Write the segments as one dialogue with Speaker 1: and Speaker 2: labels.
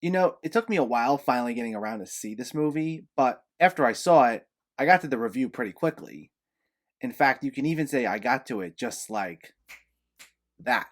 Speaker 1: It took me a while finally getting around to see this movie, but after I saw it, I got to the review pretty quickly. In fact, you can even say I got to it just like that.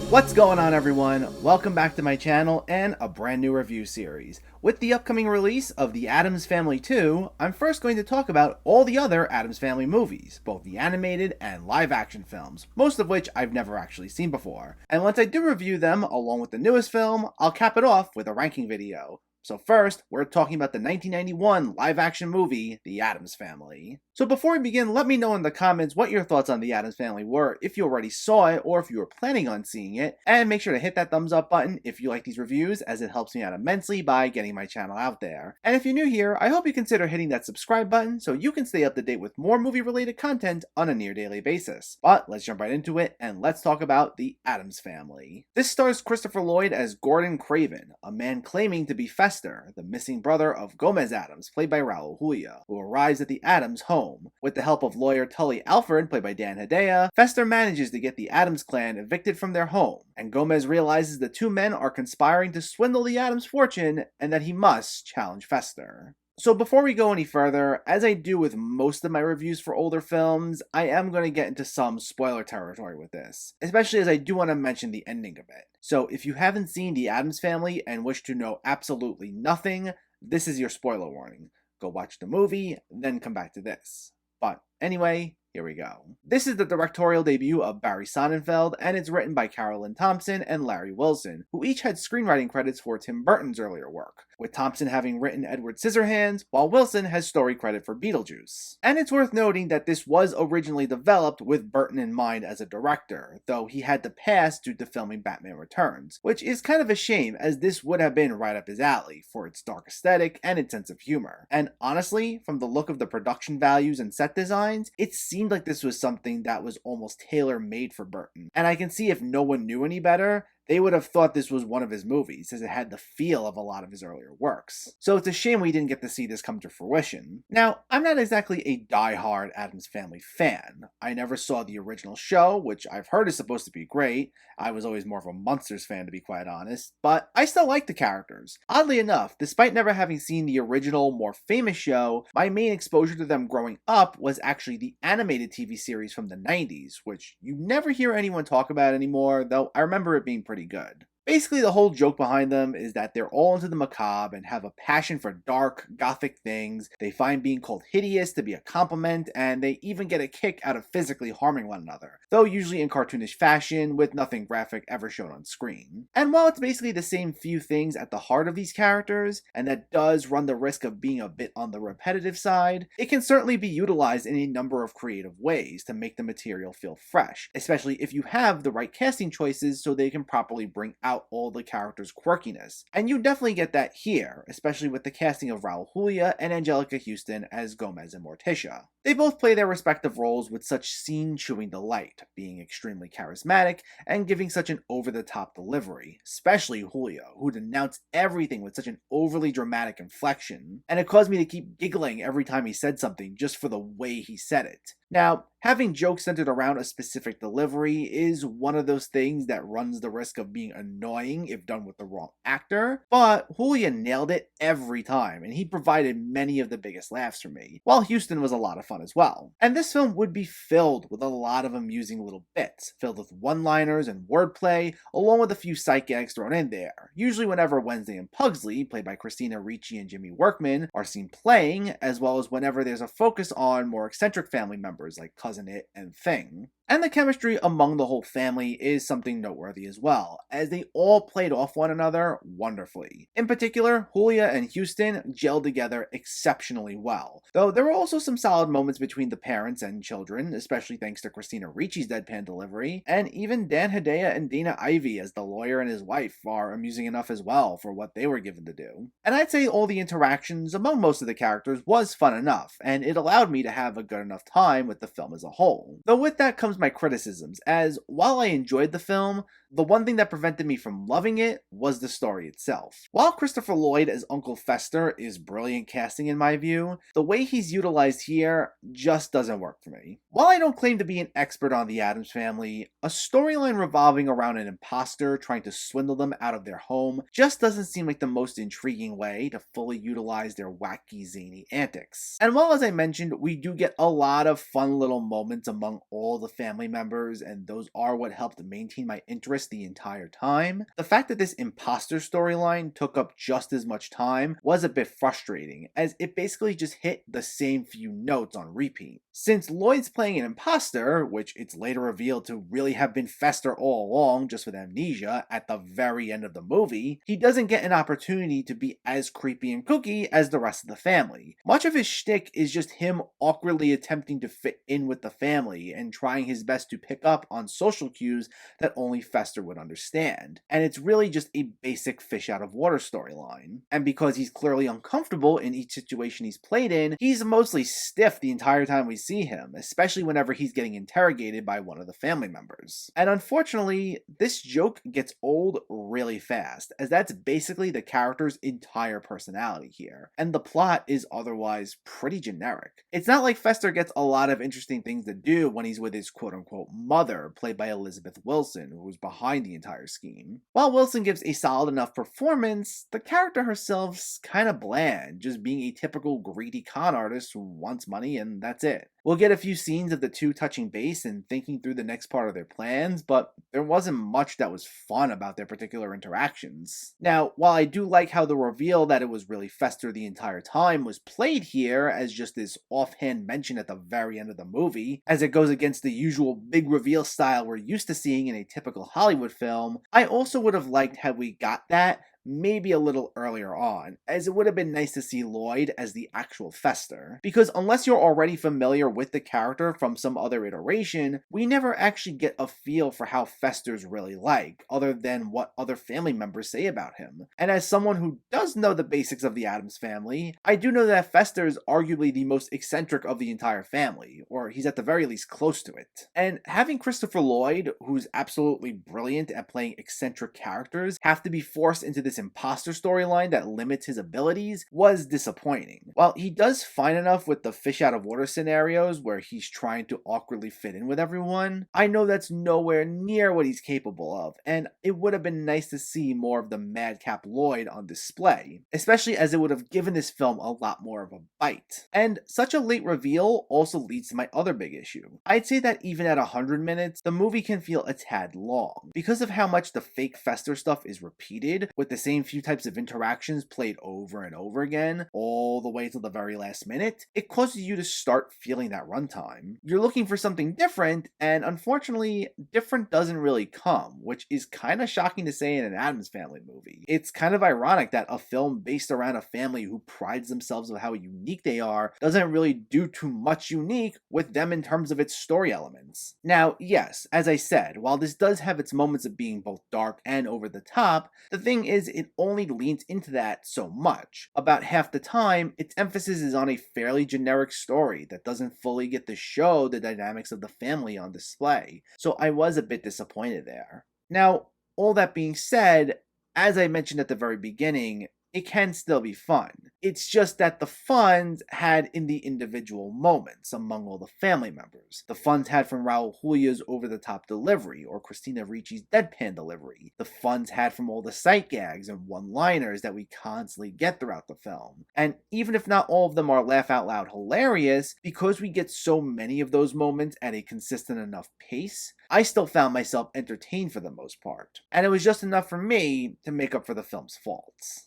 Speaker 1: What's going on, everyone? Welcome back to my channel and a brand new review series. With the upcoming release of The Addams Family 2, I'm first going to talk about all the other Addams Family movies, both the animated and live action films, most of which I've never actually seen before. And once I do review them, along with the newest film, I'll cap it off with a ranking video. So first, we're talking about the 1991 live-action movie, The Addams Family. So before we begin, let me know in the comments what your thoughts on The Addams Family were, if you already saw it or if you were planning on seeing it, and make sure to hit that thumbs up button if you like these reviews, as it helps me out immensely by getting my channel out there. And if you're new here, I hope you consider hitting that subscribe button so you can stay up to date with more movie-related content on a near-daily basis. But let's jump right into it, and let's talk about The Addams Family. This stars Christopher Lloyd as Gordon Craven, a man claiming to be Fester, the missing brother of Gomez Addams, played by Raul Julia, who arrives at the Addams home. With the help of lawyer Tully Alford, played by Dan Hedaya, Fester manages to get the Addams clan evicted from their home, and Gomez realizes the two men are conspiring to swindle the Addams fortune and that he must challenge Fester. So before we go any further, as I do with most of my reviews for older films, I am going to get into some spoiler territory with this, especially as I do want to mention the ending of it. So if you haven't seen The Addams Family and wish to know absolutely nothing, this is your spoiler warning. Go watch the movie, then come back to this. But anyway, here we go. This is the directorial debut of Barry Sonnenfeld, and it's written by Carolyn Thompson and Larry Wilson, who each had screenwriting credits for Tim Burton's earlier work, with Thompson having written Edward Scissorhands, while Wilson has story credit for Beetlejuice. And it's worth noting that this was originally developed with Burton in mind as a director, though he had to pass due to filming Batman Returns, which is kind of a shame, as this would have been right up his alley for its dark aesthetic and its sense of humor. And honestly, from the look of the production values and set designs, it seemed like this was something that was almost tailor-made for Burton. And I can see if no one knew any better, they would have thought this was one of his movies, as it had the feel of a lot of his earlier works. So it's a shame we didn't get to see this come to fruition. Now, I'm not exactly a die-hard Addams Family fan. I never saw the original show, which I've heard is supposed to be great. I was always more of a Munsters fan, to be quite honest, but I still like the characters. Oddly enough, despite never having seen the original, more famous show, my main exposure to them growing up was actually the animated TV series from the 90s, which you never hear anyone talk about anymore, though I remember it being pretty good. Basically, the whole joke behind them is that they're all into the macabre and have a passion for dark, gothic things. They find being called hideous to be a compliment, and they even get a kick out of physically harming one another, though usually in cartoonish fashion, with nothing graphic ever shown on screen. And while it's basically the same few things at the heart of these characters, and that does run the risk of being a bit on the repetitive side, it can certainly be utilized in a number of creative ways to make the material feel fresh, especially if you have the right casting choices so they can properly bring out all the characters' quirkiness. And you definitely get that here, especially with the casting of Raul Julia and Angelica Houston as Gomez and Morticia. They both play their respective roles with such scene-chewing delight, being extremely charismatic and giving such an over-the-top delivery, especially Julia, who denounced everything with such an overly dramatic inflection, and it caused me to keep giggling every time he said something just for the way he said it. Now, having jokes centered around a specific delivery is one of those things that runs the risk of being annoying if done with the wrong actor, but Julia nailed it every time, and he provided many of the biggest laughs for me, while Houston was a lot of fun as well. And this film would be filled with a lot of amusing little bits, filled with one-liners and wordplay, along with a few sight gags thrown in there, usually whenever Wednesday and Pugsley, played by Christina Ricci and Jimmy Workman, are seen playing, as well as whenever there's a focus on more eccentric family members like Cousin It and Thing. And the chemistry among the whole family is something noteworthy as well, as they all played off one another wonderfully. In particular, Julia and Houston gelled together exceptionally well, though there were also some solid moments between the parents and children, especially thanks to Christina Ricci's deadpan delivery, and even Dan Hedaya and Dana Ivey as the lawyer and his wife are amusing enough as well for what they were given to do. And I'd say all the interactions among most of the characters was fun enough, and it allowed me to have a good enough time with the film as a whole. Though with that comes my criticisms, as while I enjoyed the film, The one thing that prevented me from loving it was the story itself. While Christopher Lloyd as Uncle Fester is brilliant casting in my view, the way he's utilized here just doesn't work for me. While I don't claim to be an expert on the Addams Family, a storyline revolving around an imposter trying to swindle them out of their home just doesn't seem like the most intriguing way to fully utilize their wacky, zany antics. And while, as I mentioned, we do get a lot of fun little moments among all the family members, and those are what helped maintain my interest the entire time, the fact that this imposter storyline took up just as much time was a bit frustrating, as it basically just hit the same few notes on repeat. Since Lloyd's playing an imposter, which it's later revealed to really have been Fester all along just with amnesia at the very end of the movie, he doesn't get an opportunity to be as creepy and kooky as the rest of the family. Much of his shtick is just him awkwardly attempting to fit in with the family and trying his best to pick up on social cues that only Fester would understand. And it's really just a basic fish out of water storyline. And because he's clearly uncomfortable in each situation he's played in, he's mostly stiff the entire time we see him, especially whenever he's getting interrogated by one of the family members. And unfortunately, this joke gets old really fast, as that's basically the character's entire personality here, and the plot is otherwise pretty generic. It's not like Fester gets a lot of interesting things to do when he's with his quote-unquote mother, played by Elizabeth Wilson, who was behind the entire scheme. While Wilson gives a solid enough performance, the character herself's kinda bland, just being a typical greedy con artist who wants money and that's it. We'll get a few scenes of the two touching base and thinking through the next part of their plans, but there wasn't much that was fun about their particular interactions. Now, while I do like how the reveal that it was really Fester the entire time was played here as just this offhand mention at the very end of the movie, as it goes against the usual big reveal style we're used to seeing in a typical Hollywood film, I also would have liked had we got that maybe a little earlier on, as it would have been nice to see Lloyd as the actual Fester. Because unless you're already familiar with the character from some other iteration, we never actually get a feel for how Fester's really like, other than what other family members say about him. And as someone who does know the basics of the Addams Family, I do know that Fester is arguably the most eccentric of the entire family, or he's at the very least close to it. And having Christopher Lloyd, who's absolutely brilliant at playing eccentric characters, have to be forced into this imposter storyline that limits his abilities was disappointing. While he does fine enough with the fish out of water scenarios where he's trying to awkwardly fit in with everyone, I know that's nowhere near what he's capable of, and it would have been nice to see more of the madcap Lloyd on display, especially as it would have given this film a lot more of a bite. And such a late reveal also leads to my other big issue. I'd say that even at 100 minutes, the movie can feel a tad long, because of how much the fake Fester stuff is repeated, with the same few types of interactions played over and over again, all the way to the very last minute. It causes you to start feeling that runtime. You're looking for something different, and unfortunately, different doesn't really come, which is kind of shocking to say in an Addams Family movie. It's kind of ironic that a film based around a family who prides themselves on how unique they are doesn't really do too much unique with them in terms of its story elements. Now, yes, as I said, while this does have its moments of being both dark and over the top, the thing is it only leans into that so much. About half the time, its emphasis is on a fairly generic story that doesn't fully get to show the dynamics of the family on display, so I was a bit disappointed there. Now, all that being said, as I mentioned at the very beginning, it can still be fun. It's just that the funds had in the individual moments among all the family members. The funds had from Raul Julia's over-the-top delivery, or Christina Ricci's deadpan delivery. The funds had from all the sight gags and one-liners that we constantly get throughout the film. And even if not all of them are laugh-out-loud hilarious, because we get so many of those moments at a consistent enough pace, I still found myself entertained for the most part. And it was just enough for me to make up for the film's faults.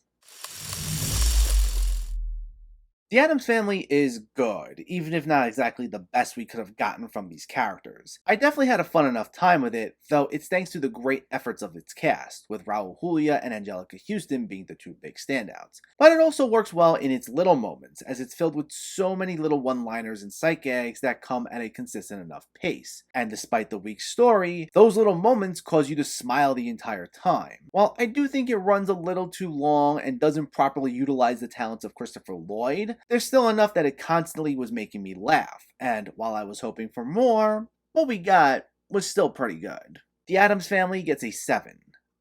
Speaker 1: The Addams Family is good, even if not exactly the best we could have gotten from these characters. I definitely had a fun enough time with it, though it's thanks to the great efforts of its cast, with Raul Julia and Angelica Houston being the two big standouts. But it also works well in its little moments, as it's filled with so many little one-liners and sight gags that come at a consistent enough pace. And despite the weak story, those little moments cause you to smile the entire time. While I do think it runs a little too long and doesn't properly utilize the talents of Christopher Lloyd, there's still enough that it constantly was making me laugh, and while I was hoping for more, what we got was still pretty good. The Addams Family gets a 7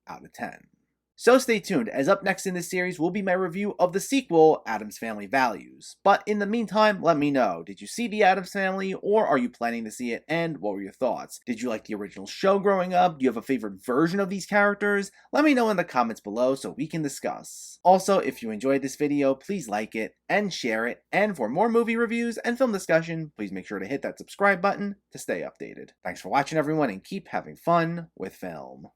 Speaker 1: out of 10. So stay tuned, as up next in this series will be my review of the sequel, Addams Family Values. But in the meantime, let me know, did you see The Addams Family, or are you planning to see it, and what were your thoughts? Did you like the original show growing up? Do you have a favorite version of these characters? Let me know in the comments below so we can discuss. Also, if you enjoyed this video, please like it and share it, and for more movie reviews and film discussion, please make sure to hit that subscribe button to stay updated. Thanks for watching everyone, and keep having fun with film.